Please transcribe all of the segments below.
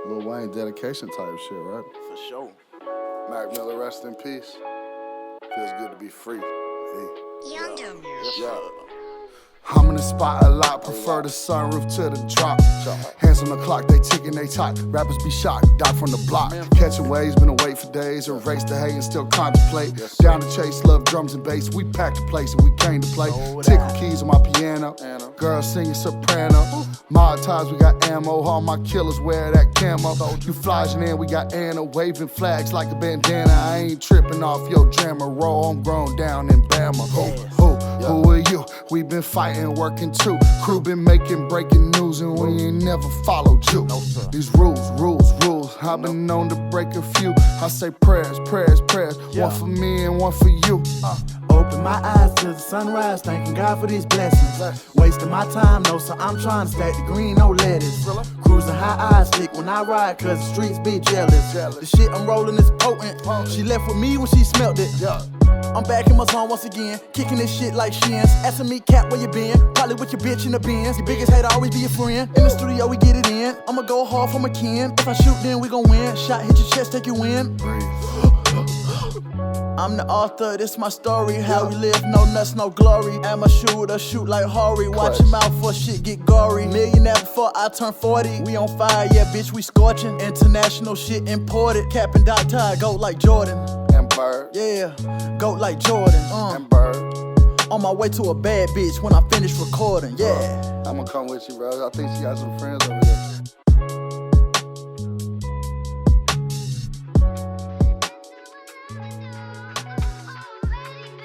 Lil Wayne dedication type shit, right? For sure. Mac Miller, rest in peace. Feels good to be free. Hey. Yondo. Yeah. I'm in the spot a lot, prefer the sunroof to the drop. Hands on the clock, they ticking, they talk. Rappers be shocked, Doc from the block. Catching waves, been away for days. Erase the hate and still contemplate. Down to chase, love drums and bass. We packed the place and we came to play. Tickle keys on my piano. Girls singing soprano. Mod ties, we got ammo. All my killers wear that camo. You flashing in, we got Anna. Waving flags like a bandana. I ain't tripping off your drama. Roll, I'm grown down in Bama. Who are you? We been fighting, working too. Crew been making breaking news and we ain't never followed you. These rules. I've been known to break a few. I say prayers. One for me and one for you. Open my eyes to the sunrise, thanking God for these blessings. Wasting my time, no, so I'm trying to stack the green, no lettuce. Cruising high eyes, slick when I ride, cause the streets be jealous. The shit I'm rolling is potent. She left with me when she smelt it. I'm back in my zone once again, kicking this shit like shins. Asking me, Cap, where you been? Probably with your bitch in the Benz. Your biggest hater always be your friend. In the studio, we get it in. I'ma go hard for my kin. If I shoot, then we gon' win. Shot hit your chest, take you in. I'm the author, this my story. How we live, no nuts, no glory. I'm a shooter, shoot like Hori. Watch your mouth for shit get gory. Millionaire before I turn 40. We on fire, yeah, bitch, we scorching. International shit imported. Cap and Doc Todd, go like Jordan. And Bird. Yeah, go like Jordan. And Bird. On my way to a bad bitch when I finish recording, yeah. I'ma come with you, bro. I think she got some friends over there.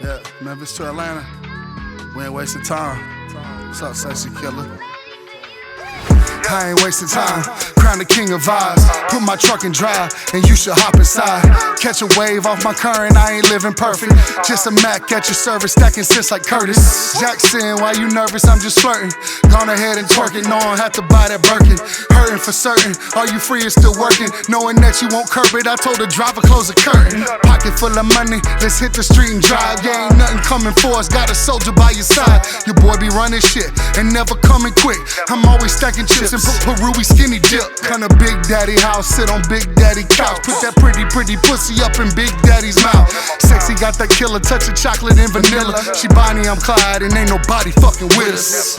Yeah, Memphis to Atlanta. We ain't wasting time. What's up, sexy killer? I ain't wasting time. Crown the king of vibes. Put my truck in drive, and you should hop inside. Catch a wave off my current, I ain't living perfect. Just a Mac at your service, stacking sits like Curtis. Jackson, why you nervous? I'm just flirting. Gone ahead and twerk it, no one have to buy that Birkin. Hurting for certain, are you free and still working? Knowing that you won't curb it, I told the driver close the curtain. Pocket full of money, let's hit the street and drive. Yeah, ain't nothing coming for us, got a soldier by your side. Your boy be running shit, and never coming quick. I'm always stacking chips and put Peru skinny dip. Come to Big Daddy house, sit on Big Daddy couch. Put that pretty pussy up in Big Daddy's mouth. Sexy got that killer touch of chocolate and vanilla. She Bonnie, I'm Clyde, and ain't nobody fucking with us.